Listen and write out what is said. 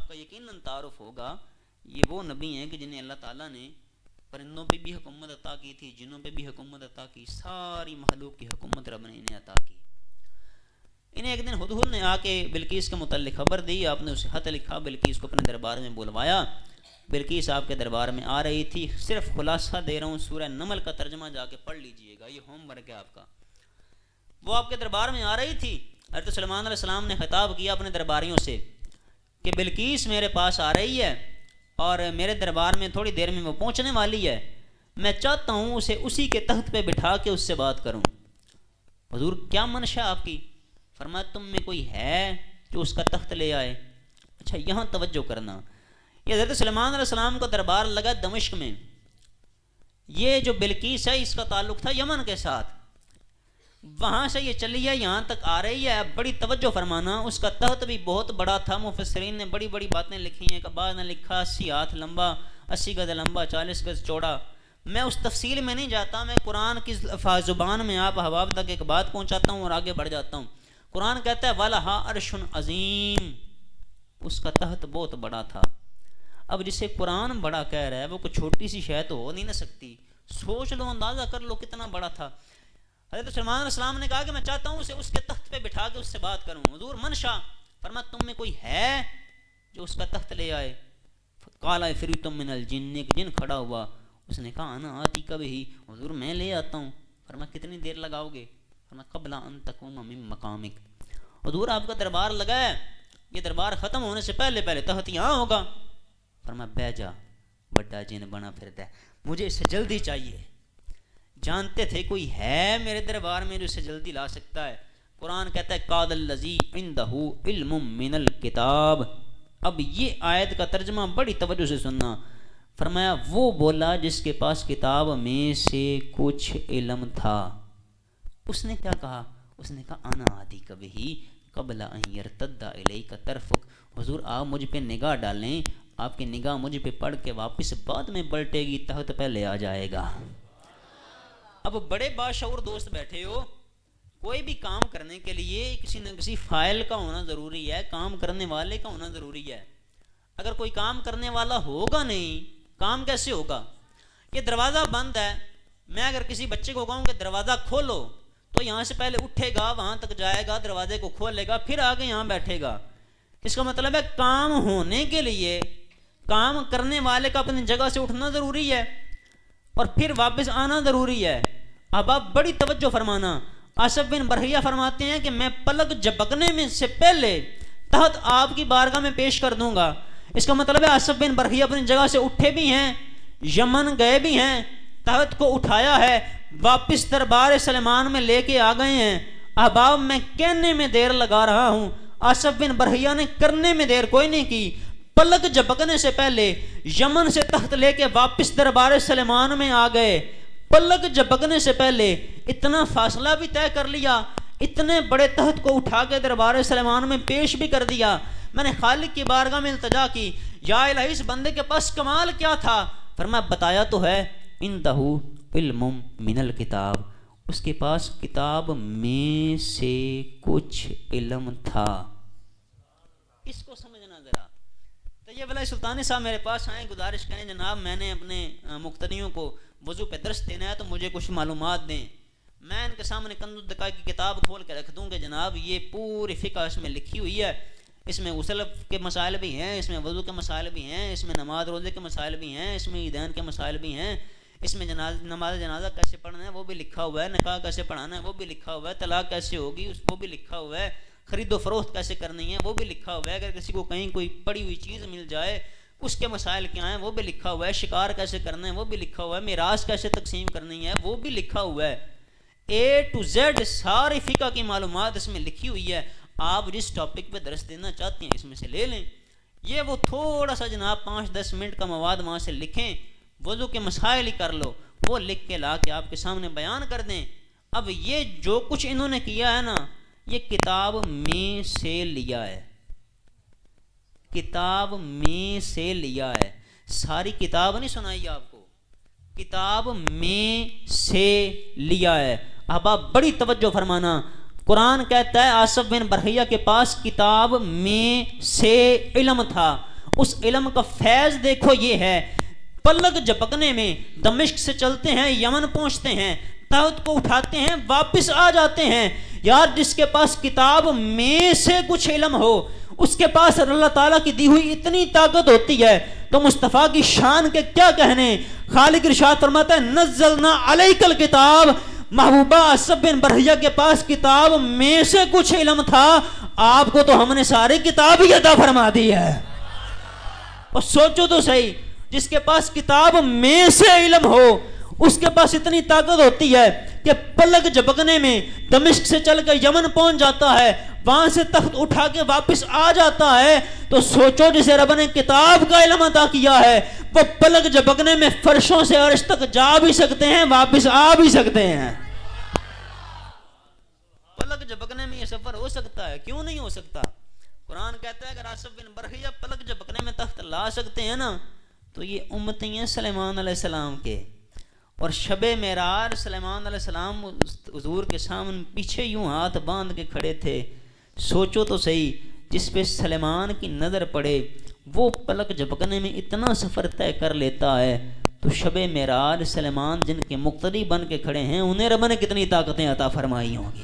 آپ کا یقیناً تعارف ہوگا، یہ وہ نبی ہیں کہ جنہیں اللہ تعالیٰ نے پرندوں پہ بھی حکومت عطا کی تھی، جنوں پہ بھی حکومت عطا کی، ساری مخلوق کی حکومت رب نے انہیں عطا کی۔ انہیں ایک دن ہدہد نے آ کے بلقیس کے متعلق خبر دی، آپ نے اسے خط لکھا، بلقیس کو اپنے دربار میں بلوایا۔ بلقیس آپ کے دربار میں آ رہی تھی، صرف خلاصہ دے رہا ہوں، سورہ نمل کا ترجمہ جا کے پڑھ لیجئے گا، یہ ہوم ورک ہے آپ کا۔ وہ آپ کے دربار میں آ رہی تھی، حضرت سلیمان علیہ السلام نے خطاب کیا اپنے درباریوں سے کہ بلقیس میرے پاس آ رہی ہے اور میرے دربار میں تھوڑی دیر میں وہ پہنچنے والی ہے، میں چاہتا ہوں اسے اسی کے تخت پہ بٹھا کے اس سے بات کروں۔ حضور کیا منشا آپ کی؟ فرمایا تم میں کوئی ہے جو اس کا تخت لے آئے؟ اچھا یہاں توجہ کرنا، یہ حضرت سلیمان علیہ السلام کا دربار لگا دمشق میں، یہ جو بلقیس ہے اس کا تعلق تھا یمن کے ساتھ، وہاں سے یہ چلی ہے یہاں تک آ رہی ہے۔ اب بڑی توجہ فرمانا، اس کا تخت بھی بہت بڑا تھا، مفسرین نے بڑی بڑی باتیں لکھی ہیں، بعض نے لکھا 80 ہاتھ لمبا، 80 گز لمبا، 40 گز چوڑا۔ میں اس تفصیل میں نہیں جاتا، میں قرآن کی زبان میں آپ احباب تک ایک بات پہنچاتا ہوں اور آگے بڑھ جاتا ہوں۔ قرآن کہتا ہے وَلَهَا عَرْشٌ عَظِيمٌ، اس کا تخت بہت بڑا تھا۔ اب جسے قرآن بڑا کہہ رہا ہے وہ کوئی چھوٹی سی شے تو ہو نہیں نہ سکتی، سوچ لو، اندازہ کر لو کتنا بڑا تھا۔ حضرت سلیمان علیہ السلام نے کہا کہ میں چاہتا ہوں اسے اس کے تخت پہ بٹھا کے اس سے بات کروں۔ حضور منشا، فرمایا تم میں کوئی ہے جو اس کا تخت لے آئے؟ قال عفریت من الجن، ایک جن کھڑا ہوا، اس نے کہا انا آتیک بہ، حضور میں لے آتا ہوں۔ فرمایا کتنی دیر لگاؤ گے؟ فرمایا قبل ان تقوم من مقامک، حضور آپ کا دربار لگا ہے، یہ دربار ختم ہونے سے پہلے پہلے تخت یہاں ہوگا۔ فرمایا بہ جا، بڑا جن بنا پھرتا ہے، مجھے اس سے جلدی چاہیے۔ جانتے تھے کوئی ہے میرے دربار میں جو اسے جلدی لا سکتا ہے۔ قرآن کہتا ہے قال الذی عندہ علم من الکتاب۔ اب یہ آیت کا ترجمہ بڑی توجہ سے سننا، فرمایا وہ بولا جس کے پاس کتاب میں سے کچھ علم تھا۔ اس نے کیا کہا؟ اس نے کہا انا آتیک بہ قبل ان یرتد الیک طرفک، حضور آپ مجھ پہ نگاہ ڈالیں، آپ کی نگاہ مجھ پہ پڑھ کے واپس بعد میں پلٹے گی، تخت پہلے آ جائے گا۔ اب بڑے باشعور دوست بیٹھے ہو، کوئی بھی کام کرنے کے لیے کسی نہ کسی فائل کا ہونا ضروری ہے، کام کرنے والے کا ہونا ضروری ہے۔ اگر کوئی کام کرنے والا ہوگا نہیں، کام کیسے ہوگا؟ یہ دروازہ بند ہے، میں اگر کسی بچے کو کہوں کہ دروازہ کھولو تو یہاں سے پہلے اٹھے گا، وہاں تک جائے گا، دروازے کو کھولے گا، پھر آگے یہاں بیٹھے گا۔ اس کا مطلب ہے کام ہونے کے لیے کام کرنے والے کا اپنی جگہ سے اٹھنا ضروری ہے اور پھر واپس آنا ضروری ہے۔ اب آپ بڑی توجہ فرمانا، آصف بن برحیہ فرماتے ہیں کہ میں پلک جھپکنے میں سے پہلے تحت آپ کی بارگاہ میں پیش کر دوں گا۔ اس کا مطلب ہے آصف بن برحیہ اپنی جگہ سے اٹھے بھی ہیں، یمن گئے بھی ہیں، تحت کو اٹھایا ہے، واپس دربار سلیمان میں لے کے آ گئے ہیں۔ احباب میں کہنے میں دیر لگا رہا ہوں، آصف بن برحیہ نے کرنے میں دیر کوئی نہیں کی، پلک جھپکنے سے پہلے یمن سے تخت لے کے واپس دربار سلیمان میں آ گئے۔ پلک جھپکنے سے پہلے اتنا فاصلہ بھی طے کر لیا، اتنے بڑے تخت کو اٹھا کے دربار سلیمان میں پیش بھی کر دیا۔ میں نے خالق کی بارگاہ میں التجا کی، یا الہی اس بندے کے پاس کمال کیا تھا؟ فرمایا بتایا تو ہے عندہ علم من الکتاب، اس کے پاس کتاب میں سے کچھ علم تھا۔ اس کو سمجھنا ذرا۔ طیب علیہ سلطانی صاحب میرے پاس آئیں، گزارش کریں جناب میں نے اپنے مقتدیوں کو وضو پہ درس دینا ہے تو مجھے کچھ معلومات دیں۔ میں ان کے سامنے کنز الدقائق کی کتاب کھول کے رکھ دوں کہ جناب یہ پوری فقہ اس میں لکھی ہوئی ہے، اس میں غسل کے مسائل بھی ہیں، اس میں وضو کے مسائل بھی ہیں، اس میں نماز روزے کے مسائل بھی ہیں، اس میں عیدین کے مسائل بھی ہیں، اس میں نماز جنازہ کیسے پڑھنا ہے وہ بھی لکھا ہوا ہے، نکاح کیسے پڑھانا ہے وہ بھی لکھا ہوا ہے، طلاق کیسے ہوگی اس کو بھی لکھا ہوا ہے، خرید و فروخت کیسے کرنی ہے وہ بھی لکھا ہوا ہے، اگر کسی کو کہیں کوئی پڑی ہوئی چیز مل جائے اس کے مسائل کیا ہیں وہ بھی لکھا ہوا ہے، شکار کیسے کرنا ہے وہ بھی لکھا ہوا ہے، میراث کیسے تقسیم کرنی ہے وہ بھی لکھا ہوا ہے۔ اے ٹو زیڈ ساری فقہ کی معلومات اس میں لکھی ہوئی ہے۔ آپ جس ٹاپک پہ درس دینا چاہتے ہیں اس میں سے لے لیں، یہ وہ تھوڑا سا جناب 5-10 منٹ کا مواد وہاں سے لکھیں، وضو کے مسائل ہی کر لو، وہ لکھ کے لا کے آپ کے سامنے بیان کر دیں۔ اب یہ جو کچھ انہوں نے کیا ہے نا یہ کتاب میں سے لیا ہے، کتاب میں سے لیا ہے، ساری کتاب نہیں سنائی آپ کو، کتاب میں سے لیا ہے۔ اب آپ بڑی توجہ فرمانا، قرآن کہتا ہے آصف بن برحیہ کے پاس کتاب میں سے علم تھا۔ اس علم کا فیض دیکھو یہ ہے، پلک جھپکنے میں دمشق سے چلتے ہیں، یمن پہنچتے ہیں، تخت کو اٹھاتے ہیں، واپس آ جاتے ہیں۔ یار جس کے پاس کتاب میں سے کچھ علم ہو، اس کے پاس اللہ تعالیٰ کی دی ہوئی اتنی طاقت ہوتی ہے تو مصطفیٰ کی شان کے کیا کہنے۔ خالق ارشاد فرماتا ہے نزلنا علیک الکتاب، محبوبہ اسب بن برہیہ کے پاس کتاب میں سے کچھ علم تھا، آپ کو تو ہم نے ساری کتاب ہی عطا فرما دی ہے۔ اور سوچو تو صحیح، جس کے پاس کتاب میں سے علم ہو اس کے پاس اتنی طاقت ہوتی ہے کہ پلک جھپکنے میں دمشق سے چل کر یمن پہنچ جاتا ہے، وہاں سے تخت اٹھا کے واپس آ جاتا ہے۔ تو سوچو جسے رب نے کتاب کا علم عطا کیا ہے وہ پلک جھپکنے میں فرشوں سے عرش تک جا بھی سکتے ہیں، واپس آ بھی سکتے ہیں۔ پلک جھپکنے میں یہ سفر ہو سکتا ہے، کیوں نہیں ہو سکتا؟ قرآن کہتا ہے اگر آصف بن برہیہ پلک جھپکنے میں تخت لا سکتے ہیں نا تو یہ امتی ہیں سلیمان علیہ السلام کے۔ اور شب معراج سلیمان علیہ السلام حضور کے سامنے پیچھے یوں ہاتھ باندھ کے کھڑے تھے۔ سوچو تو صحیح، جس پہ سلیمان کی نظر پڑے وہ پلک جھپکنے میں اتنا سفر طے کر لیتا ہے، تو شب معراج سلیمان جن کے مقتدی بن کے کھڑے ہیں انہیں رب نے کتنی طاقتیں عطا فرمائی ہوں گی۔